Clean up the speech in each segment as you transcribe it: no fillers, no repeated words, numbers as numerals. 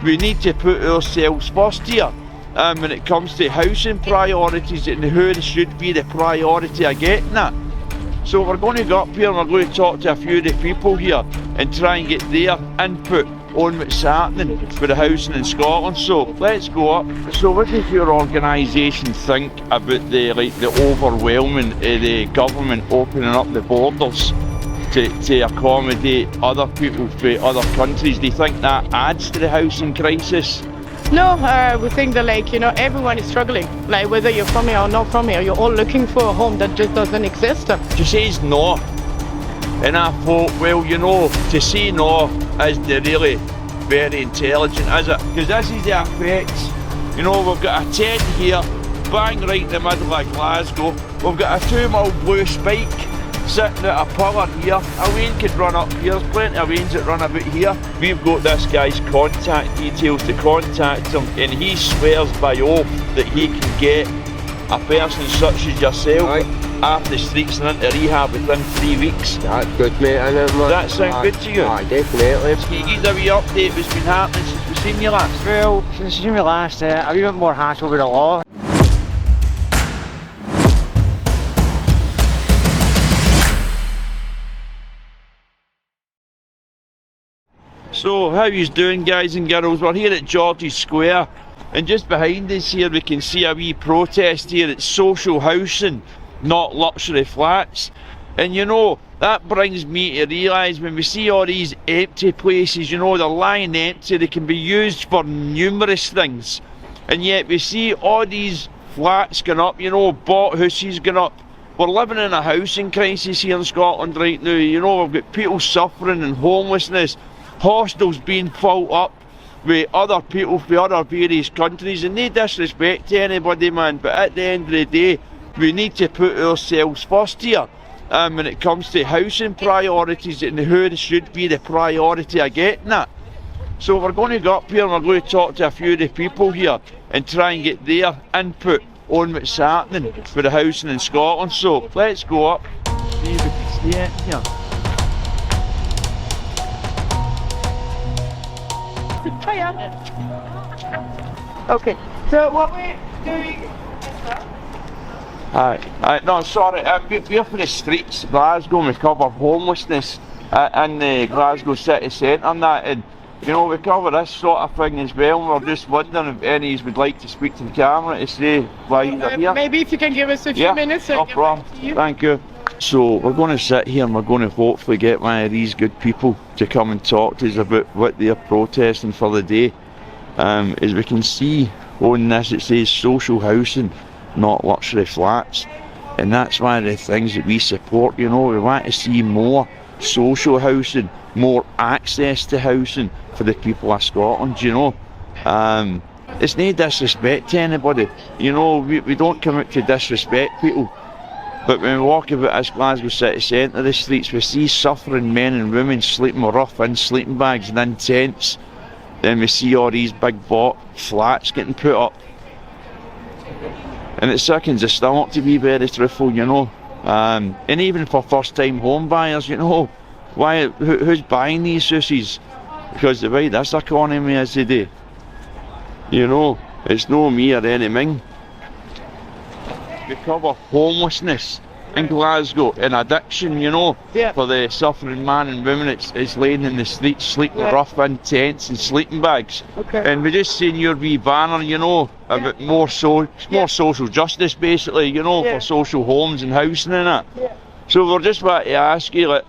We need to put ourselves first here when it comes to housing priorities and who should be the priority of getting that. So we're going to go up here and we're going to talk to a few of the people here and try and get their input on what's happening with the housing in Scotland. So let's go up. So what does your organisation think about the overwhelming of the government opening up the borders to accommodate other people from other countries? Do you think that adds to the housing crisis? No, we think that everyone is struggling. Like whether you're from here or not from here, you're all looking for a home that just doesn't exist. She says no. And I thought, well, to say no is really very intelligent, is it? Because this is the effects. We've got a tent here, bang right in the middle of Glasgow. We've got a 2mm blue spike sitting at a pillar here. A vein could run up here, there's plenty of veins that run about here. We've got this guy's contact details to contact him, and he swears by oath that he can get a person such as yourself off the streets and into rehab within 3 weeks. That's good, mate. Does that sound good to you? Definitely. Can you give us a wee update what's been happening since we've seen you last? Well, since we've seen you last, a wee bit more hassle with the law. So, how yous doing, guys and girls? We're here at George's Square, and just behind us here we can see a wee protest here. It's social housing, not luxury flats. And that brings me to realise when we see all these empty places, they're lying empty, they can be used for numerous things. And yet we see all these flats going up, bought houses going up. We're living in a housing crisis here in Scotland right now. We've got people suffering and homelessness, hostels being filled up with other people from other various countries, and no disrespect to anybody, man, but at the end of the day, we need to put ourselves first here when it comes to housing priorities and who should be the priority of getting that. So we're going to go up here and we're going to talk to a few of the people here and try and get their input on what's happening with the housing in Scotland. So let's go up, see if we can see it here. Okay, so what we're doing. No, sorry, we're for the streets of Glasgow, and we cover homelessness in the Glasgow city centre and that, and we cover this sort of thing as well. We're just wondering if any of you would like to speak to the camera to say why you're here. Maybe if you can give us a few minutes. No problem. Thank you. So we're going to sit here and we're going to hopefully get one of these good people to come and talk to us about what they're protesting for the day. As we can see on this, it says social housing, not luxury flats, and that's one of the things that we support. We want to see more social housing, more access to housing for the people of Scotland. It's no disrespect to anybody, we don't come out to disrespect people, but when we walk about this Glasgow city centre, the streets, we see suffering men and women sleeping rough in sleeping bags and in tents. Then we see all these big bought flats getting put up, and it sickens the stomach, to be very truthful, and even for first time home buyers, who's buying these houses? Because the way this economy is today, it's no me or anything. We cover homelessness in Glasgow and addiction, for the suffering man and women. It's laying in the streets, sleeping rough in tents and sleeping bags. Okay. And we just seen your wee banner, about more social justice, basically, for social homes and housing and that. Yeah. So we're just about to ask you,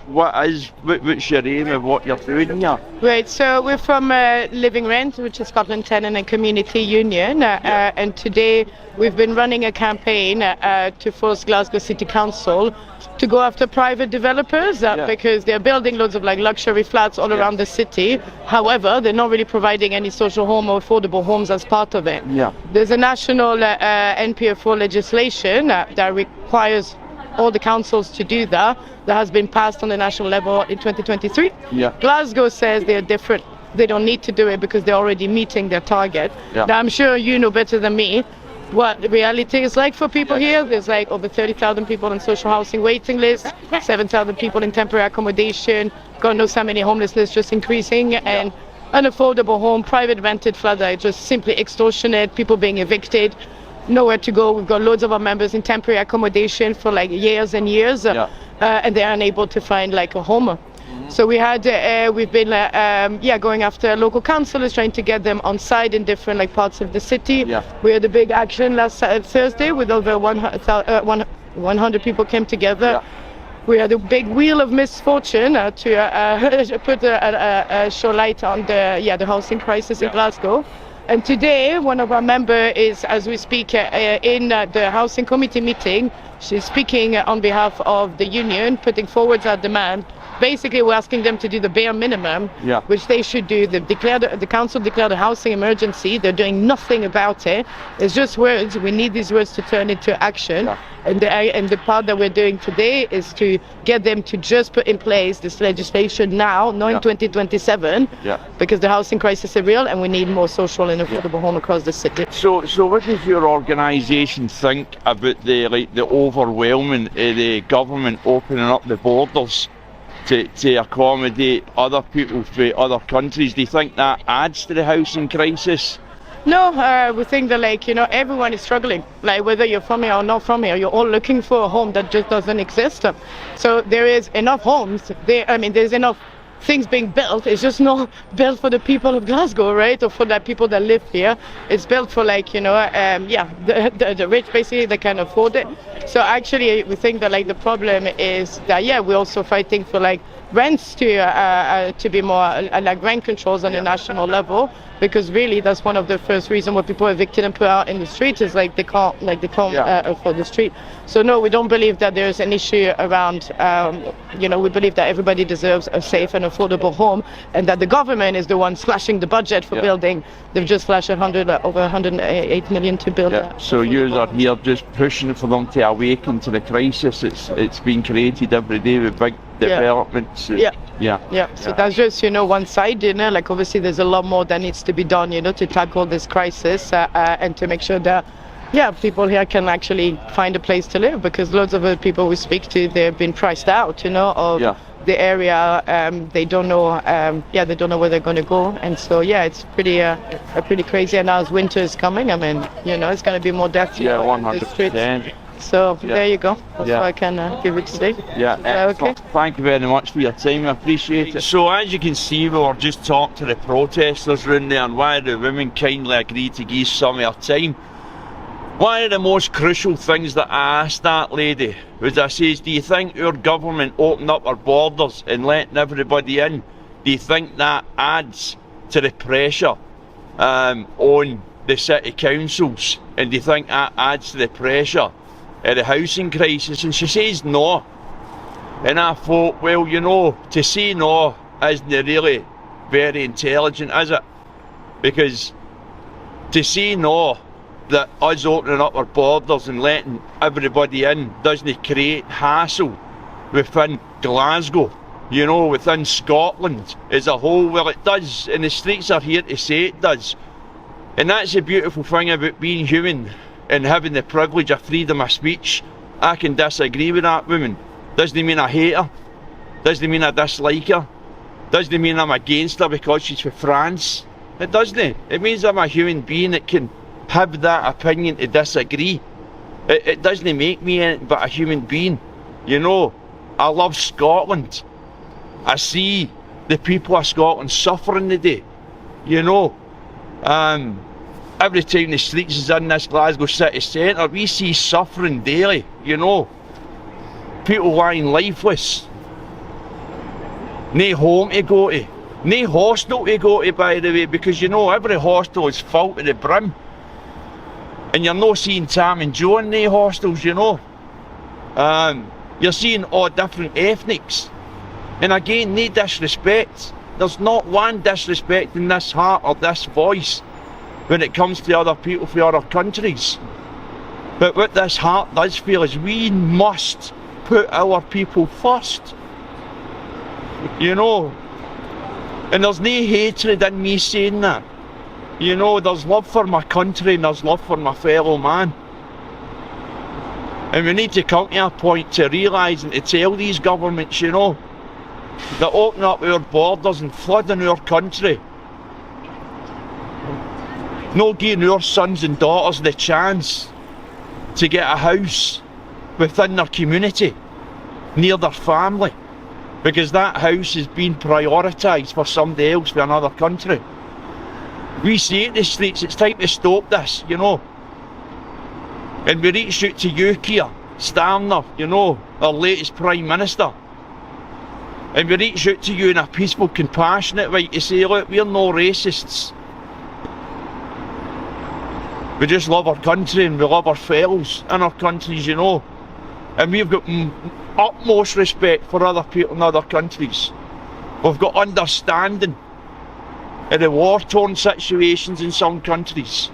what's your aim of what you're doing here? Right, so we're from Living Rent, which is Scotland Tenant and Community Union, and today we've been running a campaign to force Glasgow City Council to go after private developers because they're building loads of luxury flats all around the city. However, they're not really providing any social home or affordable homes as part of it. Yeah. There's a national NPF4 legislation that requires all the councils to do that has been passed on the national level in 2023. Yeah. Glasgow says they're different. They don't need to do it because they're already meeting their target. Yeah. Now, I'm sure you know better than me what the reality is like for people here. There's over 30,000 people on social housing waiting lists, 7,000 people in temporary accommodation. God knows how many homeless lists just increasing. And unaffordable home, private rented flat that are just simply extortionate, people being evicted, nowhere to go. We've got loads of our members in temporary accommodation for like years and years, and they're unable to find like a home. So we've been going after local councillors, trying to get them on site in different like parts of the city. We had a big action last Thursday with over 100 people came together. We had a big wheel of misfortune to put show light on the housing crisis in Glasgow. And today, one of our members is, as we speak, in the housing committee meeting. She's speaking on behalf of the union, putting forward our demand. Basically, we're asking them to do the bare minimum, which they should do. The council declared a housing emergency. They're doing nothing about it. It's just words. We need these words to turn into action. And the part that we're doing today is to get them to just put in place this legislation now, not in 2027, because the housing crisis is real and we need more social and affordable home across the city. So what does your organisation think about the overwhelming of the government opening up the borders to accommodate other people from other countries? Do you think that adds to the housing crisis? No, we think that everyone is struggling. Like whether you're from here or not from here, you're all looking for a home that just doesn't exist. So there is enough homes. There's enough things being built. It's just not built for the people of Glasgow, right? Or for the people that live here. It's built for the rich basically that can afford it. So actually we think that the problem is that we're also fighting for rents to be more rent controls on a national level, because really that's one of the first reasons why people are evicted and put out in the street is they can't afford the street. So no, we don't believe that there's an issue around we believe that everybody deserves a safe and affordable home, and that the government is the one slashing the budget for building. They've just slashed over 108 million to build. So you are here just pushing for them to awaken to the crisis. It's being created every day with big developments. So that's just one side. Obviously there's a lot more that needs to be done to tackle this crisis and to make sure that people here can actually find a place to live, because loads of the people we speak to, they've been priced out of the area. They don't know they don't know where they're going to go, and so it's pretty crazy. And now as winter is coming, it's going to be more deaths. 100%. So there you go. That's what I can give you today. Okay. Thank you very much for your time. I appreciate it. So as you can see, we were just talking to the protesters around there, and why the women kindly agreed to give some of their time. One of the most crucial things that I asked that lady was, I says, do you think our government opening up our borders and letting everybody in, do you think that adds to the pressure on the city councils? And do you think that adds to the pressure of the housing crisis? And she says no. And I thought, well, to say no isn't really very intelligent, is it? Because to say no, that us opening up our borders and letting everybody in doesn't create hassle within Glasgow, within Scotland as a whole. Well, it does, and the streets are here to say it does. And that's the beautiful thing about being human and having the privilege of freedom of speech. I can disagree with that woman. Doesn't mean I hate her. Doesn't mean I dislike her. Doesn't mean I'm against her because she's from France. It doesn't. It means I'm a human being that can have that opinion to disagree. It doesn't make me anything but a human being. I love Scotland. I see the people of Scotland suffering today. Every time the streets is in this Glasgow city centre, we see suffering daily, People lying lifeless. No home to go to. No hostel to go to, by the way, because every hostel is full to the brim. And you're not seeing Tam and Joe in the hostels, You're seeing all different ethnics. And again, no disrespect. There's not one disrespect in this heart or this voice when it comes to other people from other countries. But what this heart does feel is we must put our people first. And there's no hatred in me saying that. There's love for my country and there's love for my fellow man. And we need to come to a point to realise and to tell these governments, that opening up our borders and flooding our country not giving our sons and daughters the chance to get a house within their community, near their family, because that house has been prioritised for somebody else for another country. We say at the streets, it's time to stop this, you know. And we reach out to you, Keir Starmer, you know, our latest Prime Minister. And we reach out to you in a peaceful, compassionate way to say, look, we're no racists. We just love our country and we love our fellows in our countries, you know. And we've got utmost respect for other people in other countries. We've got understanding of the war-torn situations in some countries.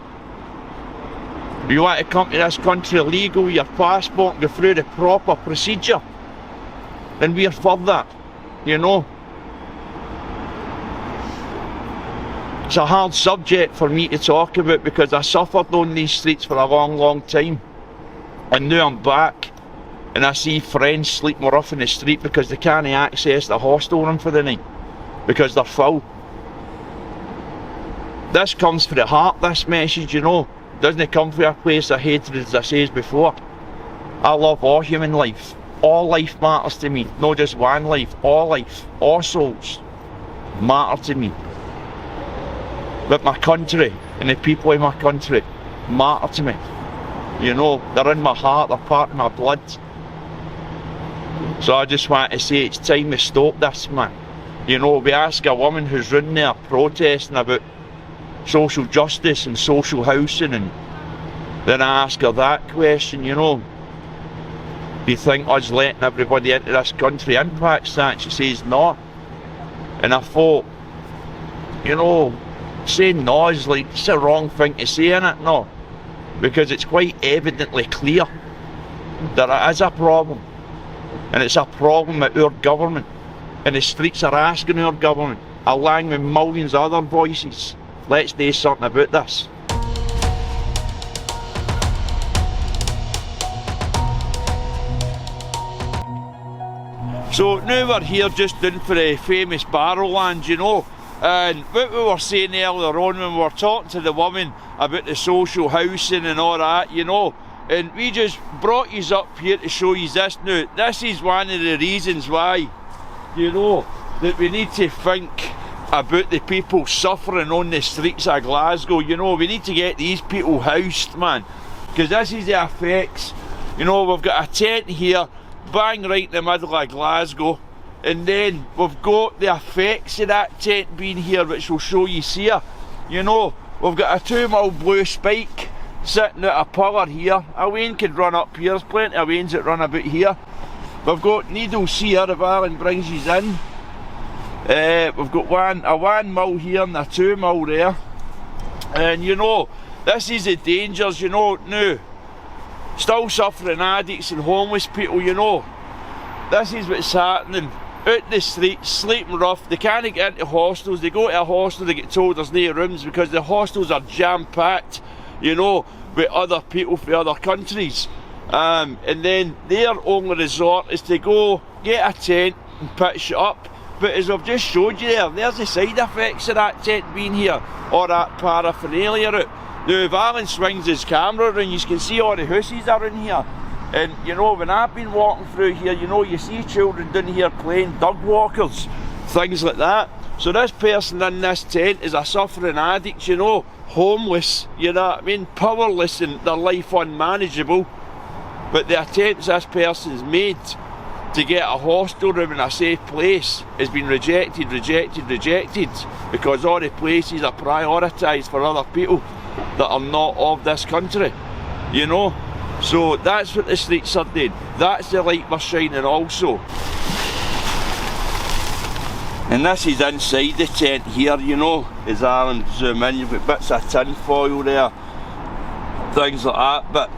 You want to come to this country legal with your passport and go through the proper procedure, then we're for that, you know. It's a hard subject for me to talk about because I suffered on these streets for a long, long time. And now I'm back and I see friends sleeping rough in the street because they can't access the hostel room for the night because they're full. This comes from the heart, this message, you know. Doesn't come from a place of hatred, as I said before. I love all human life. All life matters to me, not just one life. All life, all souls matter to me. But my country and the people in my country matter to me. You know, they're in my heart, they're part of my blood. So I just want to say it's time to stop this, man. You know, we ask a woman who's running there protesting about social justice and social housing, and then I ask her that question, you know. Do you think us letting everybody into this country impacts that? She says no. And I thought, you know, saying no is like, it's the wrong thing to say, innit? No. Because it's quite evidently clear that it is a problem. And it's a problem with our government. And the streets are asking our government, along with millions of other voices, let's do something about this. So now we're here just in for the famous Barrowland, you know. And what we were saying earlier on when we were talking to the woman about the social housing and all that, you know, and we just brought yous up here to show yous this now. This is one of the reasons why, you know, that we need to think about the people suffering on the streets of Glasgow. You know, we need to get these people housed, man, because this is the effects. You know, we've got a tent here, bang right in the middle of Glasgow. And then we've got the effects of that tent being here, which we'll show you here. You know, we've got a 2mm blue spike sitting at a pillar here. A wain could run up here, there's plenty of wains that run about here. We've got needles here if Alan brings these in. We've got a 1mm here and a 2mm there. And you know, this is the dangers, you know, now. Still suffering addicts and homeless people, you know. This is what's happening. Out the streets, sleeping rough, they can't get into hostels. They go to a hostel, they get told there's no rooms because the hostels are jam-packed, you know, with other people from other countries. And then their only resort is to go get a tent and pitch it up. But as I've just showed you there's the side effects of that tent being here, or that paraphernalia out. Now if Alan swings his camera around, you can see all the houses are in here. And you know, when I've been walking through here, you know, you see children down here playing dog walkers, things like that. So this person in this tent is a suffering addict, you know, homeless, you know what I mean, powerless and their life unmanageable. But the attempts this person's made to get a hostel room in a safe place has been rejected because all the places are prioritised for other people that are not of this country, you know. So that's what the streets are doing. That's the light we're shining also. And this is inside the tent here, you know, as Alan zoom in, you've got bits of tin foil there, things like that, but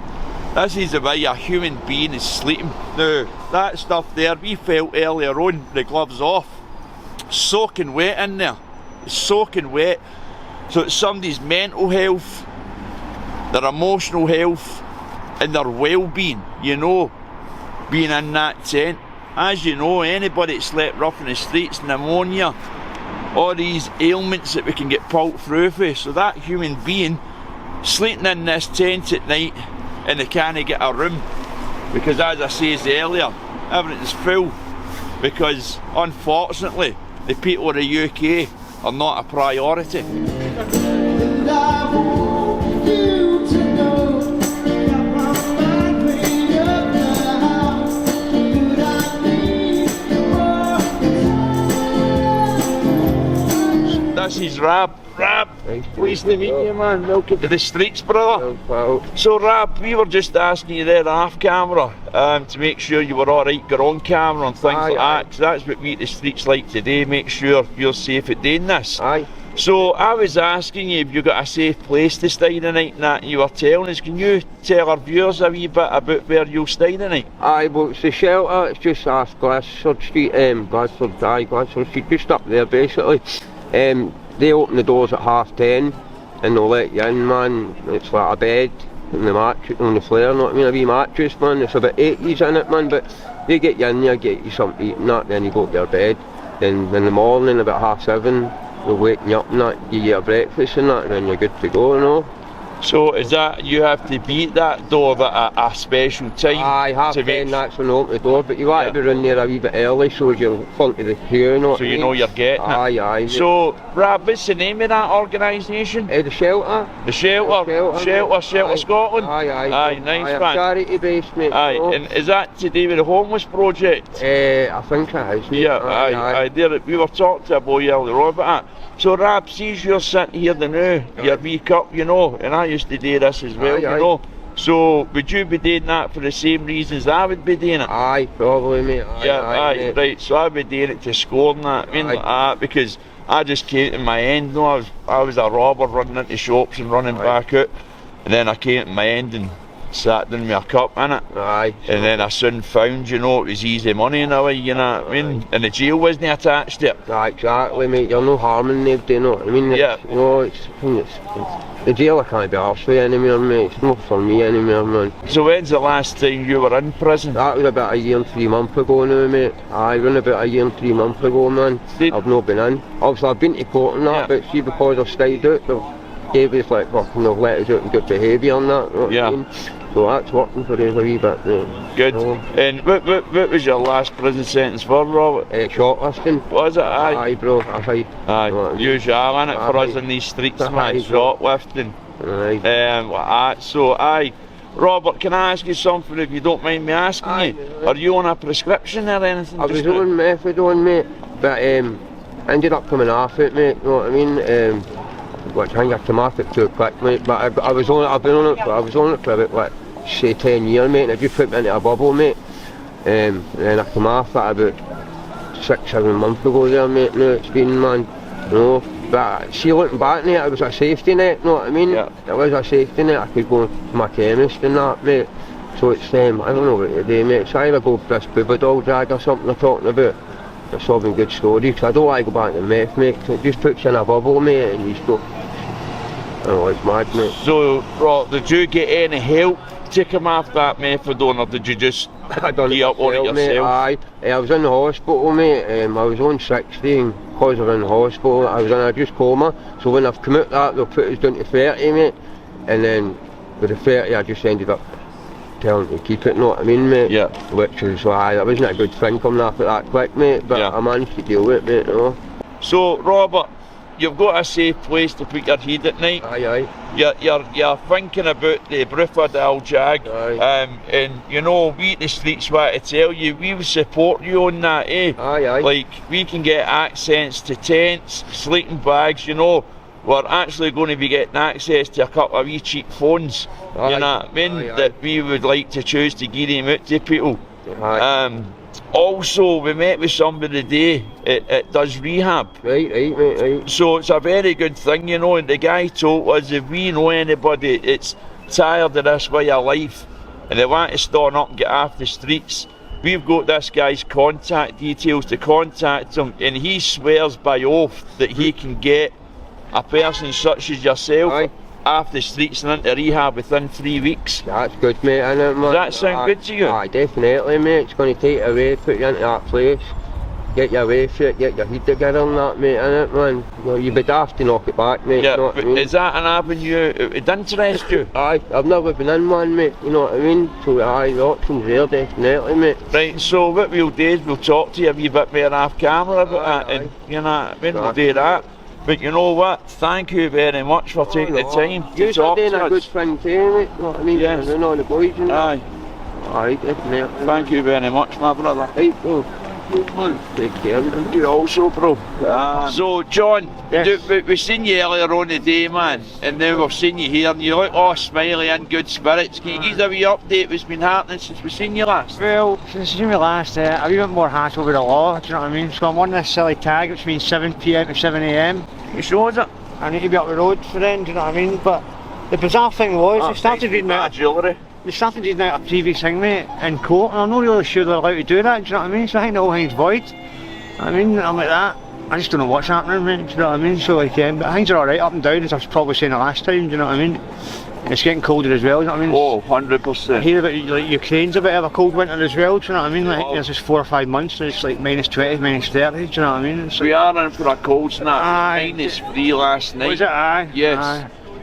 this is the way a human being is sleeping. Now, that stuff there, we felt earlier on, the gloves off, soaking wet in there, it's soaking wet. So it's somebody's mental health, their emotional health, and their well-being, you know, being in that tent. As you know, anybody that slept rough in the streets, pneumonia, all these ailments that we can get pulled through for. So that human being sleeping in this tent at night and they can't get a room because, as I said earlier, everything's full because unfortunately the people of the UK are not a priority. This is Rab. Rab, pleased to meet you, man. Welcome to the streets, brother. So Rab, we were just asking you there off camera to make sure you were alright, get on camera and things like that, 'cause that's what we at the streets like today, make sure you're safe at doing this. So I was asking you if you got a safe place to stay tonight and that, and you were telling us. Can you tell our viewers a wee bit about where you'll stay tonight? Well, it's the shelter, it's just off Glasgow Street, Glasgow Street, just up there basically. They open the doors at 10:30 and they'll let you in, man. It's like a bed and the mattress on the flare, know what I mean, a wee mattress, man. It's about 80s in it, man, but they get you in there, get you something to eat and that, then you go to your bed. Then in the morning, about 7:30, they'll wake you up and that, give you a breakfast and that, and then you're good to go, you know. So is that you have to be at that door at a special time? 10:30, that's when they open the door, but you want to be in there a wee bit early so you're front of the queue, you know what so I mean? You know you're getting it? Aye. So, Rab, what's the name of that organisation? The shelter. The Shelter Scotland? Aye, nice man. Charity based, mate. Aye, and is that to do with the homeless project? I think it is, mate. Yeah, aye. We were talking to a boy earlier on about that. So Rab, sees you're sitting here now, your wee cup, you know, and I used to do this as well, you know. So would you be doing that for the same reasons I would be doing it? Aye, probably, mate. Aye, right. So I'd be doing it to score and that, I mean, like that, because I just came to my end. No, I was a robber running into shops and running back out, and then I came to my end and sat down with a cup in it. And then I soon found, you know, it was easy money in a way, you know what I mean? And the jail wasn't attached to it. Exactly, mate. You're no harming nobody, you know what I mean? Yeah. You know, it's the jail I can't be arsed with anymore, mate. It's not for me anymore, man. So when's the last time you were in prison? That was about a year and 3 months ago now, mate. Around about a year and 3 months ago, man. I've not been in. Obviously I've been to court and that, but see, because I've stayed out, they've gave us like fucking, they've let us out and good behaviour and that, you know what I mean? So that's working for us a wee bit, mate. Good. And what was your last prison sentence for, Robert? Shoplifting. Was it? Aye, bro. Aye. Usual, in it, for us in these streets, man, shoplifting. Aye. So, aye. Robert, can I ask you something if you don't mind me asking you? Are you on a prescription or anything? I was on methadone, mate, but ended up coming off it, mate, you know what I mean? Which I think I came off it too quick, mate, but I was on it for about, like, say 10 years, mate, and I just put me into a bubble, mate. And then I came off that about 6-7 months ago there, mate. Now it's been, man, you know. But see, looking back, mate, it was a safety net, you know what I mean? Yeah. It was a safety net. I could go to my chemist and that, mate. So it's, I don't know what to do, mate. It's either go for this booba dog drag or something they're talking about. It's all been good stories, because I don't like to go back to meth, mate, because it just puts you in a bubble, mate, and you just go, I don't know, it's mad, mate. So, Rob, did you get any help to come off that methadone, or did you just get up on it yourself? Mate, aye. I was in the hospital, mate. I was on 60, and because I was in the hospital, I was in a just coma. So when I've come out that, they'll put us down to 30, mate. And then with the 30, I just ended up telling them to keep it, you know what I mean, mate? Yeah. Which was, that wasn't a good thing coming off it that quick, mate. But I managed to deal with it, mate, you know. So, Robert, you've got a safe place to put your head at night. Aye. You're thinking about the Bruford Jag. And you know, we at the streets want to tell you, we will support you on that, eh? Aye. Like, we can get access to tents, sleeping bags, you know. We're actually going to be getting access to a couple of wee cheap phones, you know what I mean, that we would like to choose to give them out to people. Also, we met with somebody today, it does rehab. Right. So it's a very good thing, you know, and the guy told us if we know anybody that's tired of this way of life and they want to stand up and get off the streets, we've got this guy's contact details to contact him, and he swears by oath that he can get a person such as yourself off the streets and into rehab within 3 weeks. That's good, mate, innit, man? Does that sound good to you? Aye, definitely, mate. It's going to take it away, put you into that place. get your way for it, get your head together and that, mate, innit, man? You know, you'd be daft to knock it back, mate, Yeah, you know what but I mean? is that an avenue it would interest you? Aye, I've never been in one, mate, you know what I mean? So aye, the option's there, definitely, mate. Right, so what we'll do is we'll talk to you a wee bit more off camera about that, and you know what I mean, we'll do that. But you know what, thank you very much for taking the time to You're talk doing to a good us. thing too, mate, you know what I mean? Yes. And all the boys and that. Aye, Aye, definitely. thank you very much, my brother. Right, bro. Take care, man. You also, bro. So, John, Yes. we've seen you earlier on the day, man, and now we've seen you here, and you look all smiley and good spirits. Can you give us a wee update what's been happening since we've seen you last? Well, since you seen me last, a wee bit more hassle with the law, do you know what I mean? So I'm on this silly tag, which means 7 PM to 7 AM. You showed it? I need to be up the road for then, do you know what I mean? But the bizarre thing was, they started reading out jewellery. a previous thing, mate, in court, and I'm not really sure they're allowed to do that, do you know what I mean? So I think the whole thing's void. I mean, I'm like that. I just don't know what's happening, mate, do you know what I mean? So like, but things are alright up and down, as I was probably saying the last time, do you know what I mean? And it's getting colder as well, do you know what I mean? Oh, I 100%. hear about like Ukraine's a bit of a cold winter as well, do you know what I mean? Like, Oh. there's just 4 or 5 months, and it's like -20, -30, do you know what I mean? It's We are in for a cold snap. Aye. -3 last night. was it? Aye. Yes.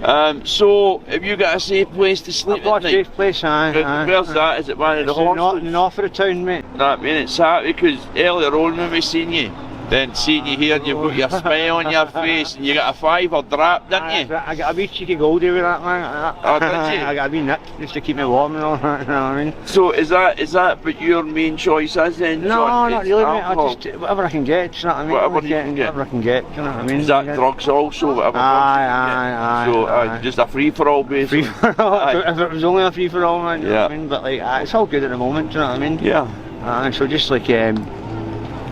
Aye. So, have you got a safe place to sleep I've got at a night? safe place, aye. aye. Where's that? Is it one of the It's in the hostels? north of the town, mate. I mean, it's happy because earlier on when we seen you, then seeing you here, you've got your smile on your face and you got a fiver drap, didn't you? I got a wee cheeky goldie with that, man. Oh, did you? I got a wee nip just to keep me warm and all that, you know what I mean? So is that what your main choice is then, No, John? not It's really, mate. I alcohol? just, whatever I can get, you know what I mean? Whatever you can get. Whatever I can get, you know what I mean? Is that drugs also? Whatever Aye, drugs you can aye, get? So aye. just a free-for-all basically? Free for all. Aye. If it was only a free for all, man, you know Yeah. what I mean? But like, it's all good at the moment, do you know what I mean? Yeah. So just like,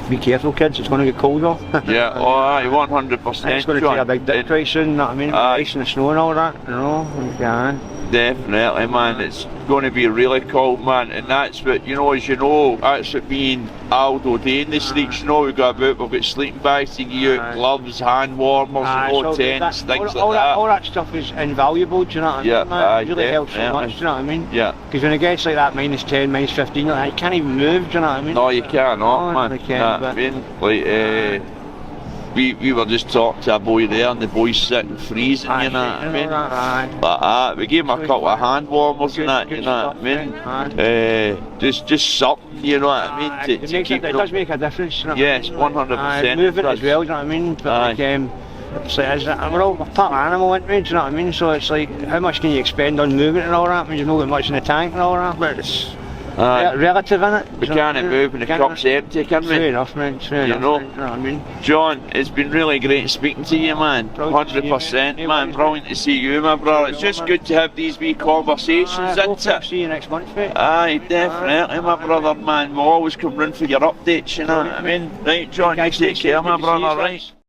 be careful, kids. It's going to get colder. Yeah, oh aye, And 100%. it's going to take a big dip right soon, you know what I mean? With the Aye. ice and the snow and all that, you know? Yeah. Definitely, man. It's going to be really cold, man. And that's what, as you know, that's what me and Aldo do in the streets. You know, we go about, we've got sleeping bags to give you, Aye. gloves, hand warmers, Aye, no so tents, things all like that. all that stuff is invaluable, do you know what I mean? Yeah, man? aye, It really helps so definitely. much, do you know what I mean? Yeah. Because when it gets like that -10, -15, you're like, you can't even move, do you know what I mean? No, you cannot, No, man. you can't, Nah, but- I mean, like, we were just talking to a boy there, and the boy's sitting freezing, Aye, you know what I all mean? that, aye. But we gave him a Good couple of stuff. hand warmers Good- and that, good you know what I stuff, mean? mate, Just something, you know what I mean? Aye, To it makes keep it does make a difference, you know what Yes, I mean? 100% Aye, movement it as does. well, do you know what I mean? But Aye. like, it's like, we're all part animal, aren't we, do you know what I mean? So it's like, how much can you expend on movement and all that when you've not got much in the tank and all that? But it's relative, innit? We can't move and the cup's empty, can Fair we? enough, mate. Fair You enough, know. mate, you know what I mean? John, it's been really great speaking to you, man. Brilliant to see you, 100%, mate. man. Brilliant to see you, my brother. It's just good to have these wee conversations, Aye, isn't hopefully I'll it? see you next month, mate. Aye, definitely, my brother, man. We'll always come round for your updates, you know what I mean? Right, John, you Guys, take care, my good to see you, brother, guys. right?